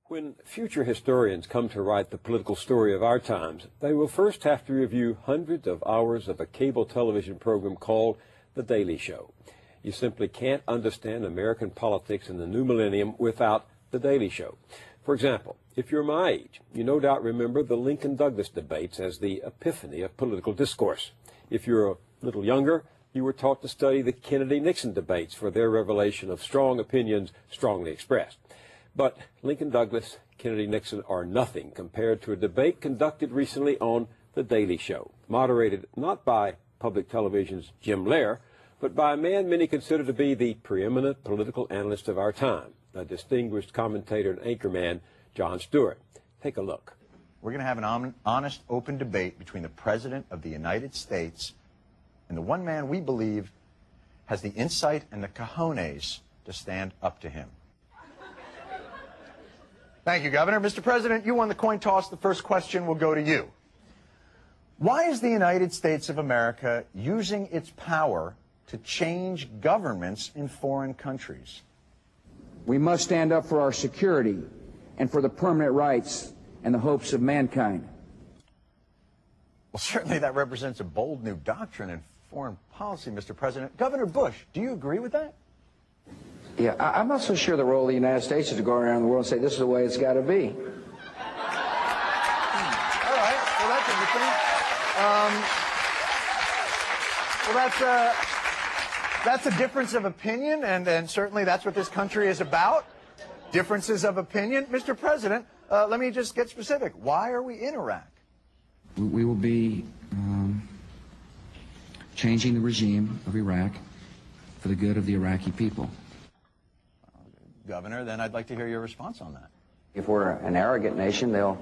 When future historians come to write the political story of our times, they will first have to review hundreds of hours of a cable television program called The Daily Show. You simply can't understand American politics in the new millennium without The Daily Show. For example, if you're my age, you no doubt remember the Lincoln-Douglas debates as the epiphany of political discourse. If you're a little younger, you were taught to study the Kennedy-Nixon debates for their revelation of strong opinions strongly expressed. But Lincoln-Douglas, Kennedy-Nixon are nothing compared to a debate conducted recently on The Daily Show, moderated not by public television's Jim Lehrer, but by a man many consider to be the preeminent political analyst of our time, the distinguished commentator and anchorman, Jon Stewart. Take a look. We're going to have an honest, open debate between the President of the United States and the one man we believe has the insight and the cojones to stand up to him. Thank you, Governor. Mr. President, you won the coin toss. The first question will go to you. Why is the United States of America using its power to change governments in foreign countries? We must stand up for our security and for the permanent rights and the hopes of mankind. Well, certainly that represents a bold new doctrine in foreign policy, Mr. President. Governor Bush, do you agree with that? Yeah, I'm not so sure the role of the United States is to go around the world and say this is the way it's got to be. All right, well, that's interesting. Well, that's a difference of opinion, and certainly that's what this country is about, differences of opinion. Mr. President, let me just get specific. Why are we in Iraq? We will be changing the regime of Iraq for the good of the Iraqi people. Governor, then I'd like to hear your response on that. If we're an arrogant nation, they'll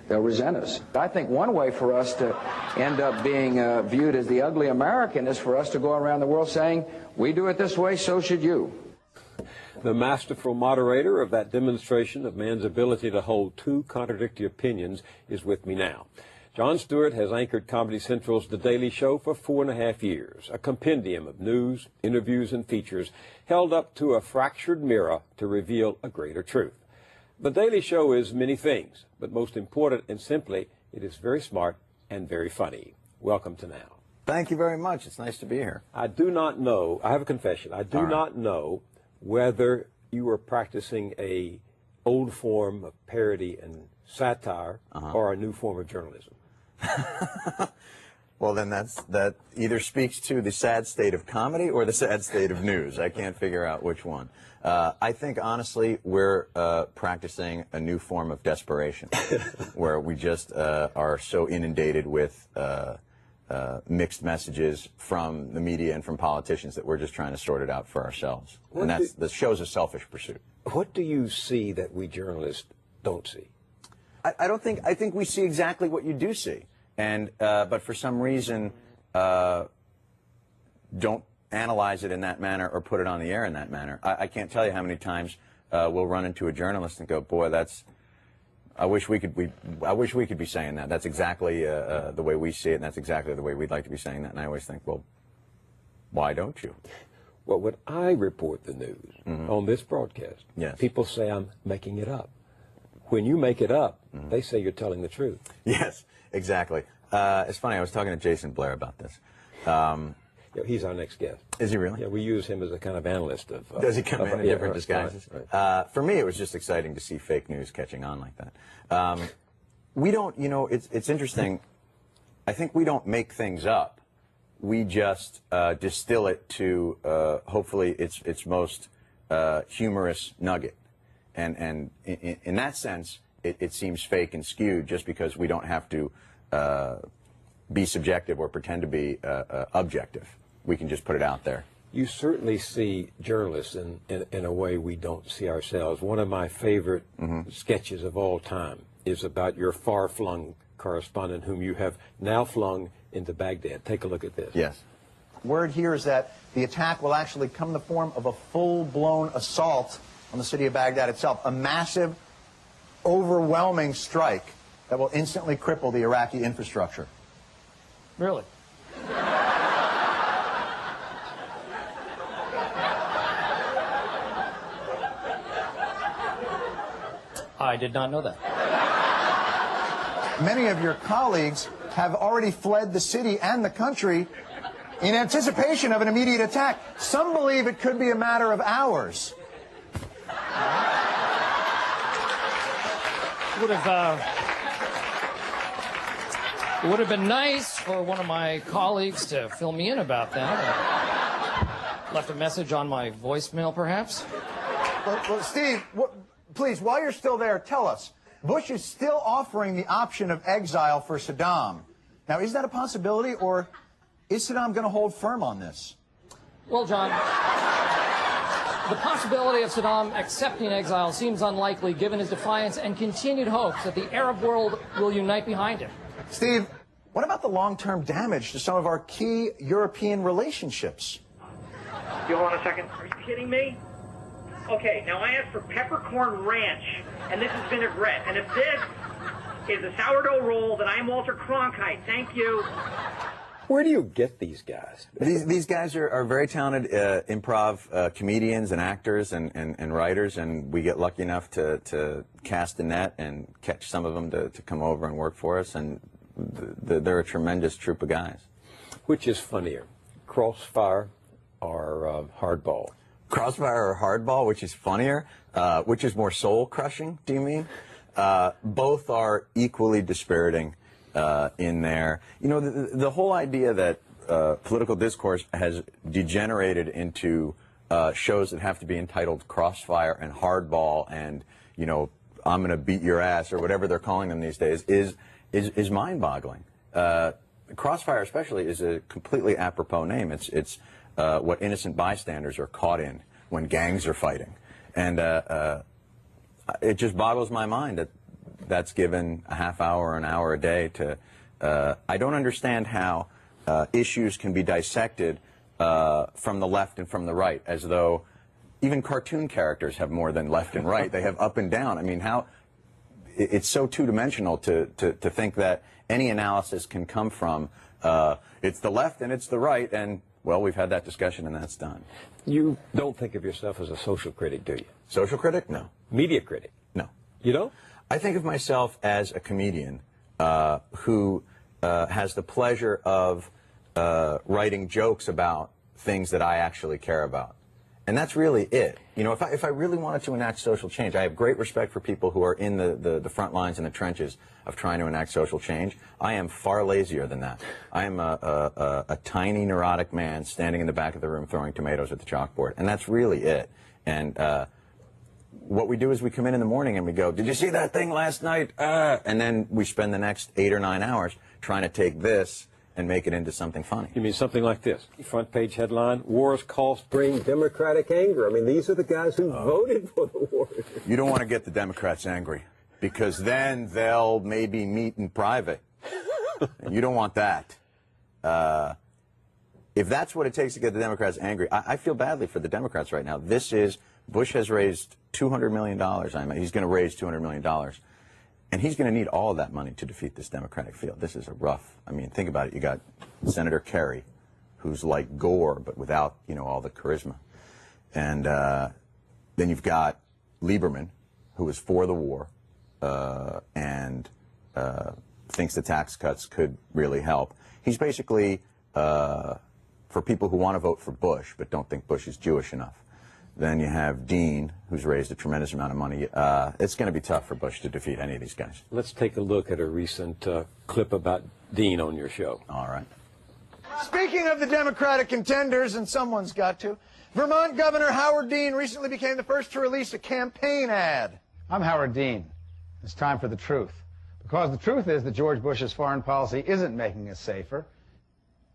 resent us. I think one way for us to end up being viewed as the ugly American is for us to go around the world saying, we do it this way, so should you. The masterful moderator of that demonstration of man's ability to hold two contradictory opinions is with me now. Jon Stewart has anchored Comedy Central's The Daily Show for 4.5 years, a compendium of news, interviews, and features held up to a fractured mirror to reveal a greater truth. The Daily Show is many things, but most important and simply, it is very smart and very funny. Welcome to Now. Thank you very much. It's nice to be here. I do not know, I have a confession, I do not know whether you are practicing a old form of parody and satire or a new form of journalism. Well, then that either speaks to the sad state of comedy or the sad state of news. I can't figure out which one. I think, honestly, we're practicing a new form of desperation, where we just are so inundated with mixed messages from the media and from politicians that we're just trying to sort it out for ourselves. And the show's a selfish pursuit. What do you see that we journalists don't see? I think we see exactly what you do see, and but for some reason don't analyze it in that manner or put it on the air in that manner. I can't tell you how many times we'll run into a journalist and go, boy, I wish we could be saying that. That's exactly the way we see it, and that's exactly the way we'd like to be saying that. And I always think, well, why don't you? Well, when I report the news on this broadcast, people say I'm making it up. When you make it up, they say you're telling the truth. Yes, exactly. It's funny, I was talking to Jason Blair about this. Yeah, he's our next guest. Is he really? Yeah, we use him as a kind of analyst of... Does he come in different disguises? Right. For me, it was just exciting to see fake news catching on like that. We don't, it's interesting. I think we don't make things up. We just distill it to, hopefully, its most humorous nugget. And in that sense, it seems fake and skewed just because we don't have to be subjective or pretend to be objective. We can just put it out there. You certainly see journalists in a way we don't see ourselves. One of my favorite sketches of all time is about your far-flung correspondent whom you have now flung into Baghdad. Take a look at this. Yes. Word here is that the attack will actually come in the form of a full-blown assault on the city of Baghdad itself, a massive, overwhelming strike that will instantly cripple the Iraqi infrastructure. Really? I did not know that. Many of your colleagues have already fled the city and the country in anticipation of an immediate attack. Some believe it could be a matter of hours. Would have been nice for one of my colleagues to fill me in about that. Left a message on my voicemail, perhaps. Well, Steve, please, while you're still there, tell us. Bush is still offering the option of exile for Saddam. Now, is that a possibility, or is Saddam going to hold firm on this? Well, John, the possibility of Saddam accepting exile seems unlikely given his defiance and continued hopes that the Arab world will unite behind him. Steve, what about the long-term damage to some of our key European relationships? You hold on a second. Are you kidding me? Okay, now I asked for peppercorn ranch, and this is vinaigrette. And if this is a sourdough roll, then I'm Walter Cronkite. Thank you. Where do you get these guys? These guys are very talented improv comedians and actors and writers, and we get lucky enough to cast a net and catch some of them to come over and work for us, and they're a tremendous troupe of guys. Which is funnier, Crossfire or Hardball? Crossfire or Hardball, which is funnier, which is more soul-crushing, do you mean? Both are equally dispiriting in there. You know, the whole idea that political discourse has degenerated into shows that have to be entitled Crossfire and Hardball and, you know, I'm going to beat your ass or whatever they're calling them these days is mind-boggling. Crossfire especially is a completely apropos name. It's what innocent bystanders are caught in when gangs are fighting. And it just boggles my mind that that's given a half hour or an hour a day to... I don't understand how issues can be dissected from the left and from the right, as though even cartoon characters have more than left and right. They have up and down. I mean, how... It's so two-dimensional to think that any analysis can come from it's the left and it's the right, and, well, we've had that discussion and that's done. You don't think of yourself as a social critic, do you? Social critic? No. Media critic? No. You don't? I think of myself as a comedian who has the pleasure of writing jokes about things that I actually care about. And that's really it. You know, if I really wanted to enact social change, I have great respect for people who are in the front lines and the trenches of trying to enact social change. I am far lazier than that. I am a tiny, neurotic man standing in the back of the room throwing tomatoes at the chalkboard. And that's really it. And what we do is we come in the morning and we go, did you see that thing last night? And then we spend the next 8 or 9 hours trying to take this and make it into something funny. You mean something like this? Front page headline, Wars cost bring Democratic anger. I mean, these are the guys who voted for the war. You don't want to get the Democrats angry, because then they'll maybe meet in private. And you don't want that. If that's what it takes to get the Democrats angry, I feel badly for the Democrats right now. Bush has raised $200 million. He's going to raise $200 million. And he's going to need all of that money to defeat this Democratic field. This is a rough, I mean, think about it. You got Senator Kerry, who's like Gore, but without, you know, all the charisma. And then you've got Lieberman, who is for the war and thinks the tax cuts could really help. He's basically for people who want to vote for Bush, but don't think Bush is Jewish enough. Then you have Dean, who's raised a tremendous amount of money. It's going to be tough for Bush to defeat any of these guys. Let's take a look at a recent clip about Dean on your show. All right. Speaking of the Democratic contenders, and someone's got to, Vermont Governor Howard Dean recently became the first to release a campaign ad. I'm Howard Dean. It's time for the truth. Because the truth is that George Bush's foreign policy isn't making us safer.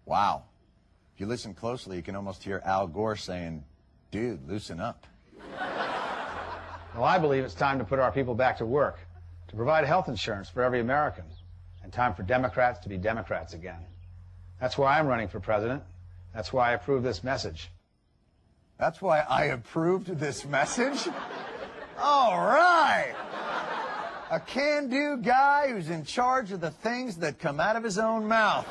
Wow. If you listen closely, you can almost hear Al Gore saying, dude, loosen up. Well, I believe it's time to put our people back to work, to provide health insurance for every American, and time for Democrats to be Democrats again. That's why I'm running for president. That's why I approve this message. That's why I approved this message? All right. A can-do guy who's in charge of the things that come out of his own mouth.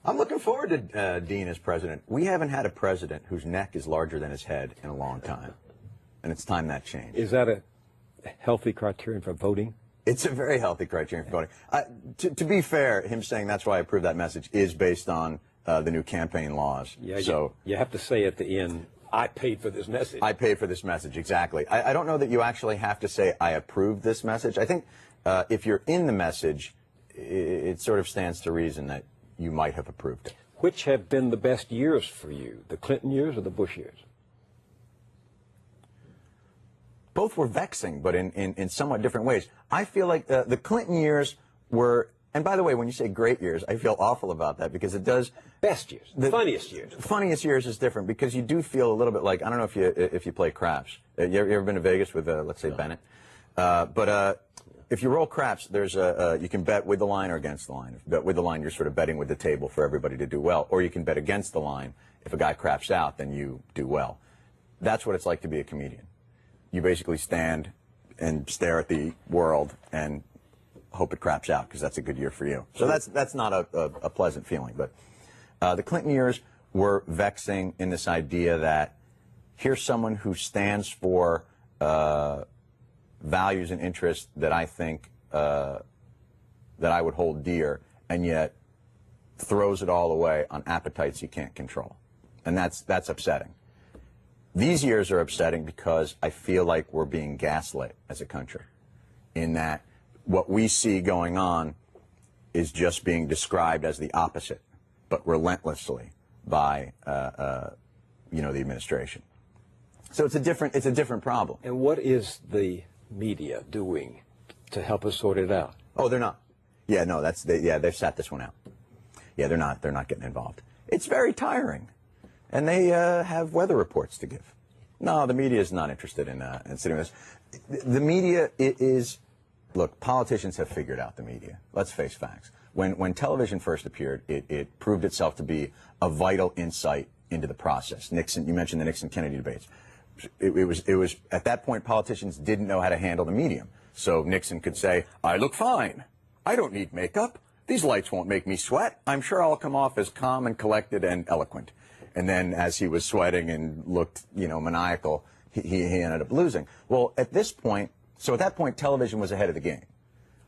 I'm looking forward to Dean as president. We haven't had a president whose neck is larger than his head in a long time, and it's time that changed. Is that a healthy criterion for voting? It's a very healthy criterion for voting. To be fair, him saying that's why I approve that message is based on the new campaign laws. Yeah, so you have to say at the end, I paid for this message. I paid for this message, exactly. I don't know that you actually have to say, I approve this message. I think if you're in the message, it sort of stands to reason that you might have approved it. Which have been the best years for you, the Clinton years or the Bush years? Both were vexing, but in somewhat different ways. I feel like the Clinton years were, and by the way, when you say great years, I feel awful about that because it does. Best years, the funniest years. Funniest years is different because you do feel a little bit like, I don't know if you play craps. You ever been to Vegas with, let's say, no. Bennett? If you roll craps, there's you can bet with the line or against the line. If you bet with the line, you're sort of betting with the table for everybody to do well. Or you can bet against the line. If a guy craps out, then you do well. That's what it's like to be a comedian. You basically stand and stare at the world and hope it craps out because that's a good year for you. So that's not a pleasant feeling. But the Clinton years were vexing in this idea that here's someone who stands for values and interests that I think that I would hold dear, and yet throws it all away on appetites he can't control. And that's upsetting. These years are upsetting because I feel like we're being gaslit as a country, in that what we see going on is just being described as the opposite, but relentlessly by the administration. So it's a different problem. And what is the media doing to help us sort it out? Oh, they're not. Yeah, no, they've sat this one out. Yeah, they're not getting involved. It's very tiring. And they have weather reports to give. No, the media is not interested in sitting with this. The media is, look, politicians have figured out the media. Let's face facts. When television first appeared, it proved itself to be a vital insight into the process. Nixon, you mentioned the Nixon-Kennedy debates. It was at that point politicians didn't know how to handle the medium. So Nixon could say, I look fine. I don't need makeup. These lights won't make me sweat. I'm sure I'll come off as calm and collected and eloquent. And then as he was sweating and looked, maniacal, he ended up losing. Well, at that point, television was ahead of the game.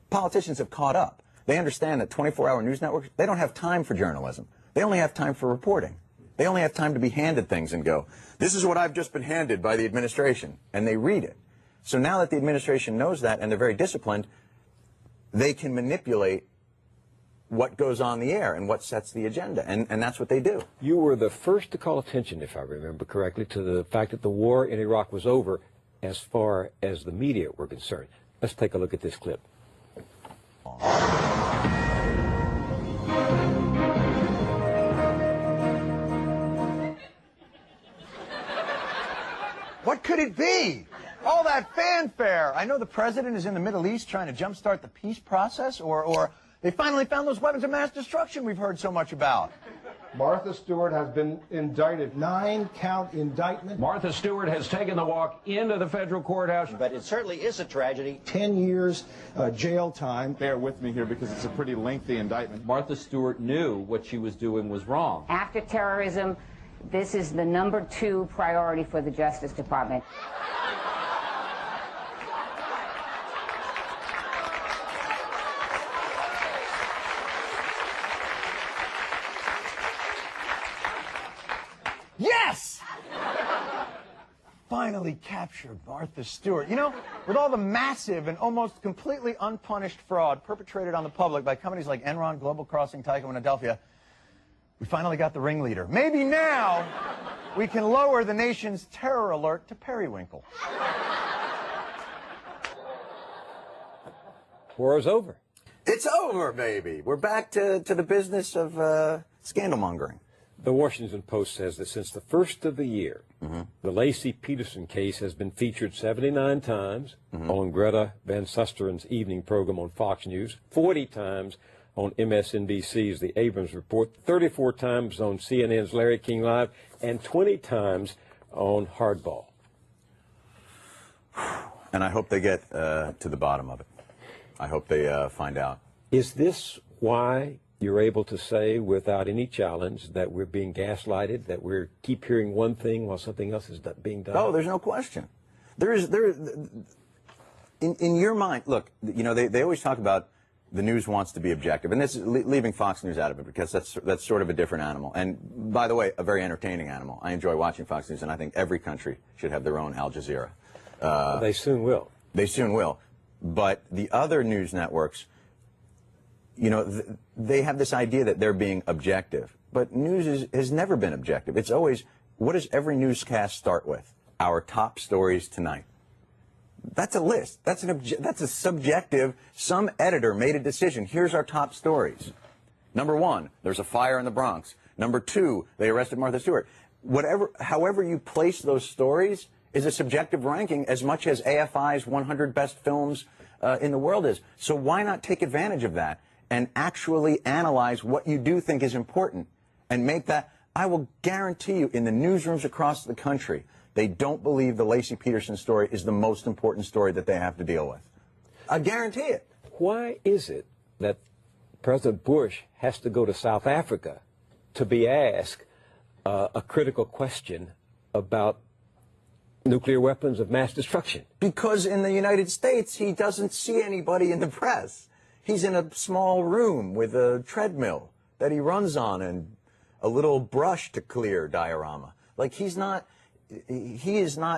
Politicians have caught up. They understand that 24-hour news networks, they don't have time for journalism. They only have time for reporting. They only have time to be handed things and go, this is what I've just been handed by the administration. And they read it. So now that the administration knows that and they're very disciplined, they can manipulate what goes on the air and what sets the agenda, and that's what they do. You were the first to call attention, if I remember correctly, to the fact that the war in Iraq was over as far as the media were concerned. Let's take a look at this clip. What could it be? All that fanfare. I know the president is in the Middle East trying to jumpstart the peace process, or they finally found those weapons of mass destruction we've heard so much about. Martha Stewart has been indicted. 9-count indictment. Martha Stewart has taken the walk into the federal courthouse. But it certainly is a tragedy. 10 years jail time. Bear with me here because it's a pretty lengthy indictment. Martha Stewart knew what she was doing was wrong. After terrorism, this is the #2 priority for the Justice Department. Yes! Finally captured Martha Stewart. With all the massive and almost completely unpunished fraud perpetrated on the public by companies like Enron, Global Crossing, Tyco, and Adelphia, we finally got the ringleader. Maybe now we can lower the nation's terror alert to periwinkle. War is over. It's over, baby. We're back to the business of scandal mongering. The Washington Post says that since the first of the year, the Lacey Peterson case has been featured 79 times on Greta Van Susteren's evening program on Fox News, 40 times on MSNBC's The Abrams Report, 34 times on CNN's Larry King Live, and 20 times on Hardball. And I hope they get to the bottom of it. I hope they find out. Is this why you're able to say without any challenge that we're being gaslighted, that we keep hearing one thing while something else is being done? Oh, there's no question. In your mind, look, you know, they always talk about the news wants to be objective, and this is leaving Fox News out of it because that's sort of a different animal. And by the way, a very entertaining animal. I enjoy watching Fox News, and I think every country should have their own Al Jazeera. Well, they soon will. They soon will. But the other news networks, you know, they have this idea that they're being objective. But news has never been objective. It's always, what does every newscast start with? Our top stories tonight. That's a list. That's a subjective. Some editor made a decision. Here's our top stories. Number one, there's a fire in the Bronx. Number two, they arrested Martha Stewart. However you place those stories is a subjective ranking as much as AFI's 100 best films in the world is. So why not take advantage of that and actually analyze what you do think is important and make that? I will guarantee you in the newsrooms across the country, they don't believe the Lacey Peterson story is the most important story that they have to deal with. I guarantee it. Why is it that President Bush has to go to South Africa to be asked a critical question about nuclear weapons of mass destruction? Because in the United States, he doesn't see anybody in the press. He's in a small room with a treadmill that he runs on and a little brush to clear diorama. Like he is not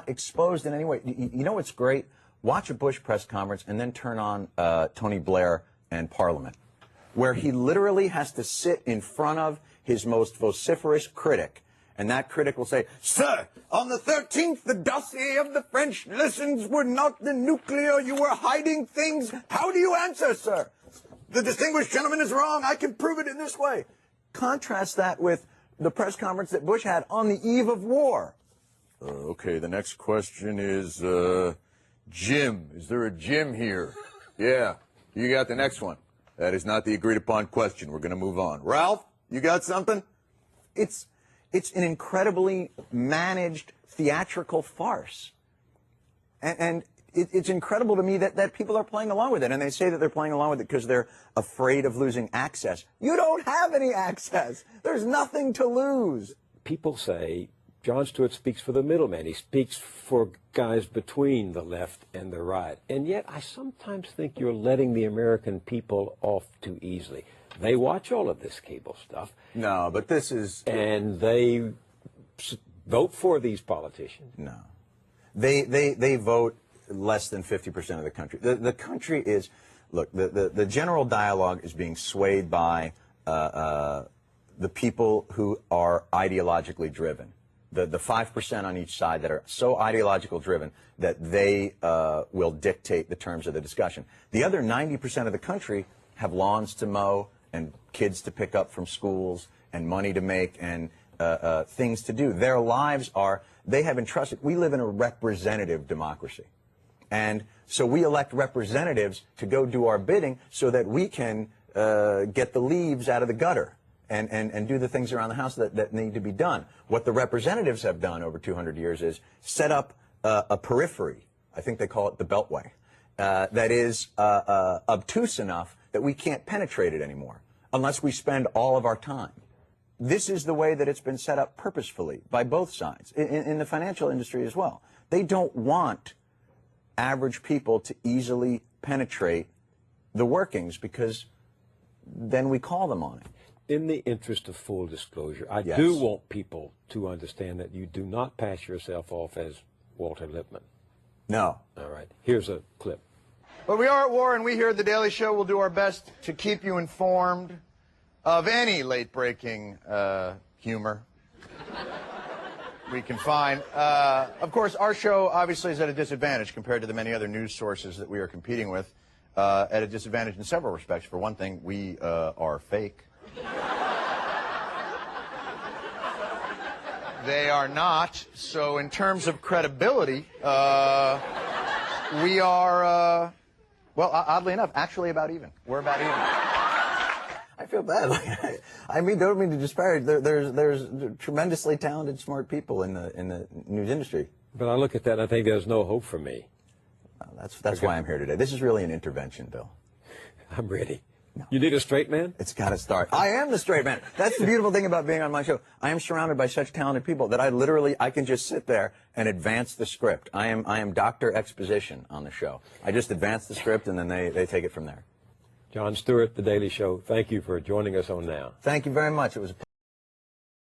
exposed in any way. You know what's great? Watch a Bush press conference and then turn on Tony Blair and Parliament, where he literally has to sit in front of his most vociferous critic. And that critic will say, "Sir, on the 13th, the dossier of the French lessons were not the nuclear. You were hiding things. How do you answer, sir? The distinguished gentleman is wrong. I can prove it in this way." Contrast that with the press conference that Bush had on the eve of war. Okay, the next question is, Jim. Is there a Jim here? Yeah, you got the next one. That is not the agreed upon question. We're going to move on. Ralph, you got something? It's an incredibly managed theatrical farce. And it's incredible to me that people are playing along with it. And they say that they're playing along with it because they're afraid of losing access. You don't have any access. There's nothing to lose. People say Jon Stewart speaks for the middleman. He speaks for guys between the left and the right. And yet I sometimes think you're letting the American people off too easily. They watch all of this cable stuff. No, but this is... And they vote for these politicians. No. They vote less than 50% of the country. The country is... Look, the general dialogue is being swayed by the people who are ideologically driven. The 5% on each side that are so ideological driven that they will dictate the terms of the discussion. The other 90% of the country have lawns to mow and kids to pick up from schools and money to make and things to do. Their lives are, they have entrusted, we live in a representative democracy. And so we elect representatives to go do our bidding so that we can get the leaves out of the gutter and do the things around the house that need to be done. What the representatives have done over 200 years is set up a periphery, I think they call it the Beltway, that is obtuse enough that we can't penetrate it anymore unless we spend all of our time. This is the way that it's been set up purposefully by both sides, in the financial industry as well. They don't want average people to easily penetrate the workings because then we call them on it. In the interest of full disclosure, I Yes. do want people to understand that you do not pass yourself off as Walter Lippmann. No. All right. Here's a clip. But we are at war, and we here at The Daily Show will do our best to keep you informed of any late-breaking humor we can find. Of course, our show obviously is at a disadvantage compared to the many other news sources that we are competing with, at a disadvantage in several respects. For one thing, we are fake. They are not. So in terms of credibility, we are, well, oddly enough, actually about even. We're about even. I feel bad. I mean, don't mean to disparage. There's tremendously talented, smart people in the news industry. But I look at that and I think there's no hope for me. That's why I'm here today. This is really an intervention, Bill. I'm ready. You need a straight man? It's got to start. I am the straight man. That's the beautiful thing about being on my show. I am surrounded by such talented people that I can just sit there and advance the script. I am Dr. Exposition on the show. I just advance the script and then they take it from there. Jon Stewart, The Daily Show, thank you for joining us on Now. Thank you very much. It was a pleasure.